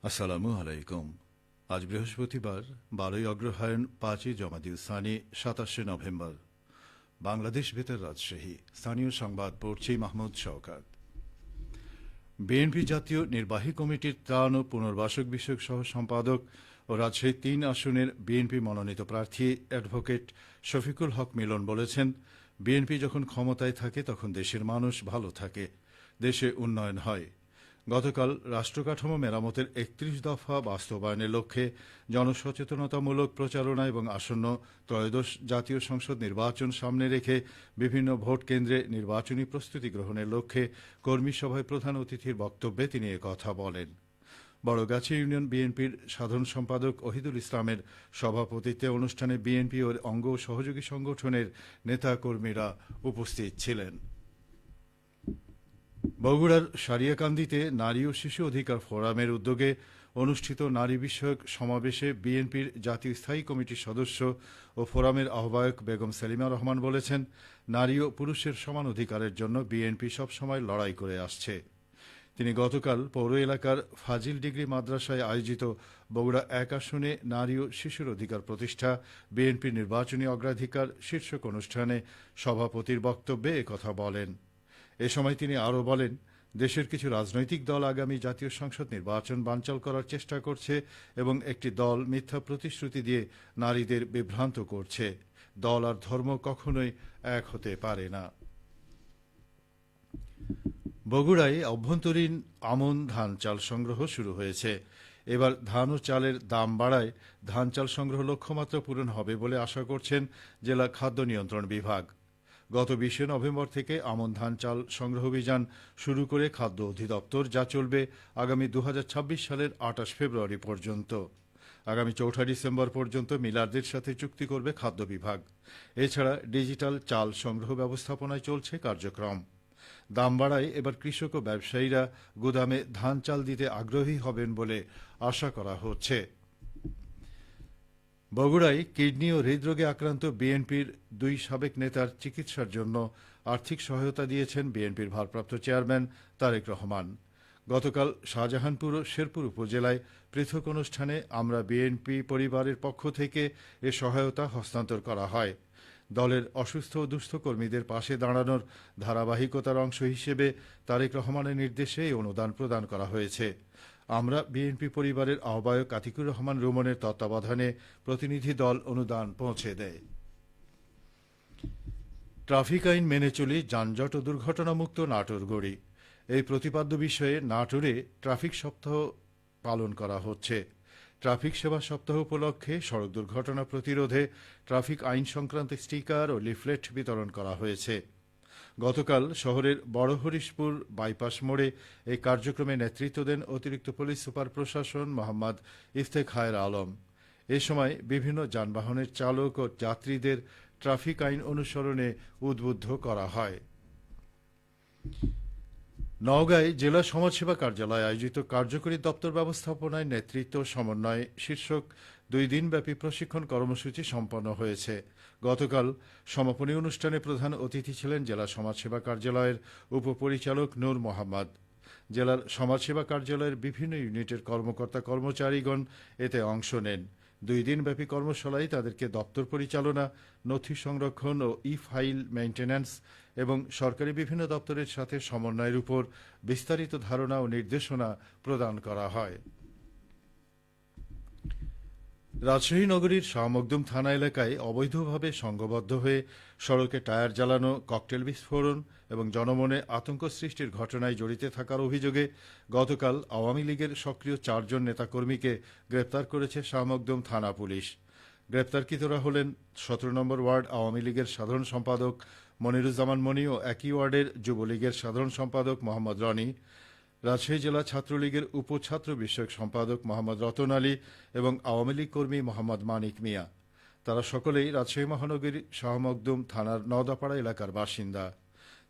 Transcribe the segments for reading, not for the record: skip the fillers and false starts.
আসসালামু আলাইকুম। আজ বৃহস্পতিবার 12ই অগ্রহায়ণ 5ই জমাদিল সানি 27শে নভেম্বর। বাংলাদেশ বেতার রাজশাহী। স্থানীয় সংবাদ পড়ছি মাহমুদ শওকাত। বিএনপি জাতীয় নির্বাহী কমিটির ত্রাণ ও পুনর্বাসক বিষয়ক সহ সম্পাদক ও রাজশাহী 3 আসনের বিএনপি মনোনীত প্রার্থী অ্যাডভোকেট শফিকুল হক মিলন বলেছেন, বিএনপি যখন ক্ষমতায় থাকে তখন দেশের মানুষ ভালো থাকে, দেশে উন্নয়ন হয়। গতকাল রাষ্ট্রকাঠামো মেরামতের 31 দফা বাস্তবায়নের লক্ষ্যে জনসচেতনতামূলক প্রচারণা এবং আসন্ন ত্রয়োদশ জাতীয় সংসদ নির্বাচন সামনে রেখে বিভিন্ন ভোট কেন্দ্রে নির্বাচনী প্রস্তুতি গ্রহণের লক্ষ্যে কর্মী সভায় প্রধান অতিথির বক্তব্যে তিনি কথা বলেন। বড়গাছি ইউনিয়ন বিএনপির সাধারণ সম্পাদক ওহিদুল ইসলামের সভাপতিত্বে অনুষ্ঠানে বিএনপি ও অঙ্গ সহযোগী সংগঠনের নেতাকর্মীরা উপস্থিত ছিলেন। বগুড়ার সারিয়াকান্দিতে নারী ও শিশু অধিকার ফোরামের উদ্যোগে অনুষ্ঠিত নারী বিষয়ক সমাবেশে বিএনপির জাতীয় স্থায়ী কমিটির সদস্য ও ফোরামের আহ্বায়ক বেগম সেলিমা রহমান বলেছেন, নারী ও পুরুষের সমান অধিকারের জন্য বিএনপি সবসময় লড়াই করে আসছে। তিনি গতকাল পৌর এলাকার ফাজিল ডিগ্রি মাদ্রাসায় আয়োজিত বগুড়া 1 আসনে নারী ও শিশুর অধিকার প্রতিষ্ঠা বিএনপির নির্বাচনী অগ্রাধিকার শীর্ষক অনুষ্ঠানে সভাপতির বক্তব্যে একথা বলেন। এ সময় তিনি আরও বলেন, দেশের কিছু রাজনৈতিক দল আগামী জাতীয় সংসদ নির্বাচন বানচাল করার চেষ্টা করছে এবং একটি দল মিথ্যা প্রতিশ্রুতি দিয়ে নারীদের বিভ্রান্ত করছে। দল আর ধর্ম কখনোই এক হতে পারে না। বগুড়ায় অভ্যন্তরীণ আমন ধান চাল সংগ্রহ শুরু হয়েছে। এবার ধান ও চালের দাম বাড়ায় ধান চাল সংগ্রহ লক্ষ্যমাত্রা পূরণ হবে বলে আশা করছেন জেলা খাদ্য নিয়ন্ত্রণ বিভাগ। গত 20 নভেম্বর থেকে আমন ধান চাল সংগ্রহ অভিযান শুরু করে খাদ্য অধিদপ্তর, যা চলবে আগামী 2026 সালের 28 ফেব্রুয়ারি পর্যন্ত। আগামী 4 ডিসেম্বর পর্যন্ত মিলারদের সাথে চুক্তি করবে খাদ্য বিভাগ। এছাড়া ডিজিটাল চাল সংগ্রহ ব্যবস্থাপনায় চলছে কার্যক্রম। দাম বাড়ায় এবার কৃষক ও ব্যবসায়ীরা গুদামে ধান চাল দিতে আগ্রহী হবেন বলে আশা করা হচ্ছে। বগুড়ায় কিডনি ও হৃদরোগে আক্রান্ত বিএনপির 2 সাবেক নেতার চিকিৎসার জন্য আর্থিক সহায়তা দিয়েছেন বিএনপির ভারপ্রাপ্ত চেয়ারম্যান তারেক রহমান। গতকাল শাহজাহানপুর ও শেরপুর উপজেলায় পৃথক অনুষ্ঠানে আমরা বিএনপি পরিবারের পক্ষ থেকে এ সহায়তা হস্তান্তর করা হয়। দলের অসুস্থ ও দুস্থ কর্মীদের পাশে দাঁড়ানোর ধারাবাহিকতার অংশ হিসেবে তারেক রহমানের নির্দেশে এই অনুদান প্রদান করা হয়েছে। আমরা বিএনপি পরিবারের আহ্বায়ক আতিকুর রহমান রুমনের তত্ত্বাবধানে প্রতিনিধি দল অনুদান পৌঁছে দেয়। ট্রাফিক আইন মেনে চলি, যানজট ও দুর্ঘটনামুক্ত নাটোর গড়ি, এই প্রতিপাদ্য বিষয়ে নাটোরে ট্রাফিক সপ্তাহ পালন করা হচ্ছে। ট্রাফিক সেবা সপ্তাহ উপলক্ষে সড়ক দুর্ঘটনা প্রতিরোধে ট্রাফিক আইন সংক্রান্ত স্টিকার ও লিফলেট বিতরণ করা হয়েছে। গতকাল শহরের বড় হরিশপুর বাইপাস মোড়ে এই কার্যক্রমে নেতৃত্ব দেন অতিরিক্ত পুলিশ সুপার প্রশাসন মোহাম্মদ ইফতেখায়ের আলম। এ সময় বিভিন্ন যানবাহনের চালক ও যাত্রীদের ট্রাফিক আইন অনুসরণে উদ্বুদ্ধ করা হয়। নওগাঁয় জেলা সমাজসেবা কার্যালয়ে আয়োজিত কার্যকরী দপ্তর ব্যবস্থাপনায় নেতৃত্ব সমন্বয় শীর্ষক 2 দিনব্যাপী প্রশিক্ষণ কর্মসূচি সম্পন্ন হয়েছে। গতকাল সমাপনী অনুষ্ঠানে প্রধান অতিথি ছিলেন জেলা সমাজসেবা কার্যালয়ের উপপরিচালক নূর মোহাম্মদ। জেলার সমাজসেবা কার্যালয়ের বিভিন্ন ইউনিটের কর্মকর্তা কর্মচারীগণ এতে অংশ নেন। 2 দিনব্যাপী কর্মশালায় তাদেরকে দপ্তর পরিচালনা, নথি সংরক্ষণ ও ফাইল মেইনটেন্যান্স এবং সরকারি বিভিন্ন দপ্তরের সাথে সমন্বয়ের উপর বিস্তারিত ধারণা ও নির্দেশনা প্রদান করা হয়। রাজশাহী নগরীর শাহ মখদুম থানা এলাকায় অবৈধভাবে সংঘবদ্ধ হয়ে সড়কে টায়ার জ্বালানো, ককটেল বিস্ফোরণ এবং জনমনে আতঙ্ক সৃষ্টির ঘটনায় জড়িত থাকার অভিযোগে গতকাল আওয়ামী লীগের সক্রিয় 4 জন নেতাকর্মীকে গ্রেপ্তার করেছে শাহ মখদুম থানা পুলিশ। গ্রেপ্তারকৃতরা হলেন 17 নম্বর ওয়ার্ড আওয়ামী লীগের সাধারণ সম্পাদক মনিরুজ্জামান মনি ও একই ওয়ার্ডের যুবলীগের সাধারণ সম্পাদক মোহাম্মদ রনি, রাজশাহী জেলা ছাত্রলীগের উপছাত্র বিষয়ক সম্পাদক মোহাম্মদ রতন আলী এবং আওয়ামী লীগ কর্মী মোহাম্মদ মানিক মিয়া। তারা সকলেই রাজশাহী মহানগরীর শাহ মখদুম থানার নওদাপাড়া এলাকার বাসিন্দা।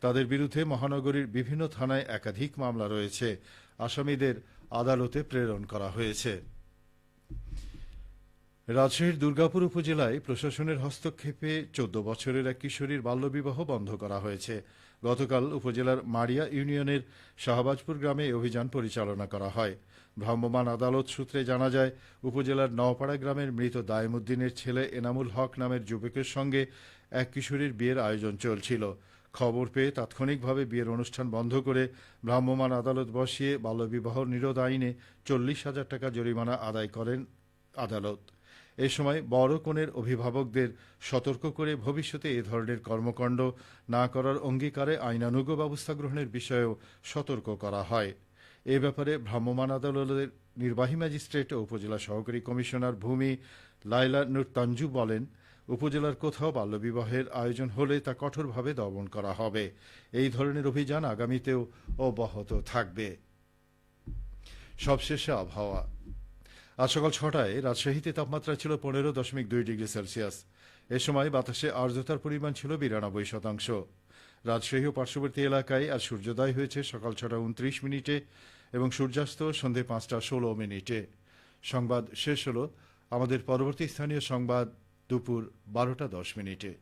তাদের বিরুদ্ধে মহানগরীর বিভিন্ন থানায় একাধিক মামলা রয়েছে। আসামিদের আদালতে প্রেরণ করা হয়েছে। রাজশাহীর দুর্গাপুর উপজেলায় প্রশাসনের হস্তক্ষেপে 14 বছরের এক কিশোরীর বাল্যবিবাহ বন্ধ করা হয়েছে। গতকাল উপজেলার মাড়িয়া ইউনিয়নের শাহবাজপুর গ্রামে এই অভিযান পরিচালনা করা হয়। ভ্রাম্যমাণ আদালত সূত্রে জানা যায়, উপজেলার নওপাড়া গ্রামের মৃত দায়েমউদ্দিনের ছেলে এনামুল হক নামের যুবকের সঙ্গে এক কিশোরীর বিয়ের আয়োজন চলছিল। খবর পেয়ে তাৎক্ষণিকভাবে বিয়ের অনুষ্ঠান বন্ধ করে ভ্রাম্যমাণ আদালত বসিয়ে বাল্যবিবাহ নিরোধ আইনে 40,000 টাকা জরিমানা আদায় করেন আদালত। এ সময় বড় কনের অভিভাবকদের সতর্ক করে ভবিষ্যতে এ ধরনের কর্মকাণ্ড না করার অঙ্গীকারে আইনানুগ ব্যবস্থা গ্রহণের বিষয়েও সতর্ক করা হয়। এ ব্যাপারে ভ্রাম্যমাণ আদালতের নির্বাহী ম্যাজিস্ট্রেট ও উপজেলা সহকারী কমিশনার ভূমি লাইলা নূর তানজু বলেন, উপজেলার কোথাও বাল্যবিবাহের আয়োজন হলে তা কঠোরভাবে দমন করা হবে। এই ধরনের অভিযান আগামীতেও অব্যাহত থাকবে। সবশেষে আবহাওয়া। আজ সকাল 6টায় রাজশাহীতে তাপমাত্রা ছিল 15.2 ডিগ্রি সেলসিয়াস। এ সময় বাতাসে আর্দ্রতার পরিমাণ ছিল 92%। রাজশাহী ও পার্শ্ববর্তী এলাকায় আজ সূর্যোদয় হয়েছে সকাল 6:29 এবং সূর্যাস্ত সন্ধে 5:16। সংবাদ শেষ হল। আমাদের পরবর্তী স্থানীয় সংবাদ দুপুর 12:10।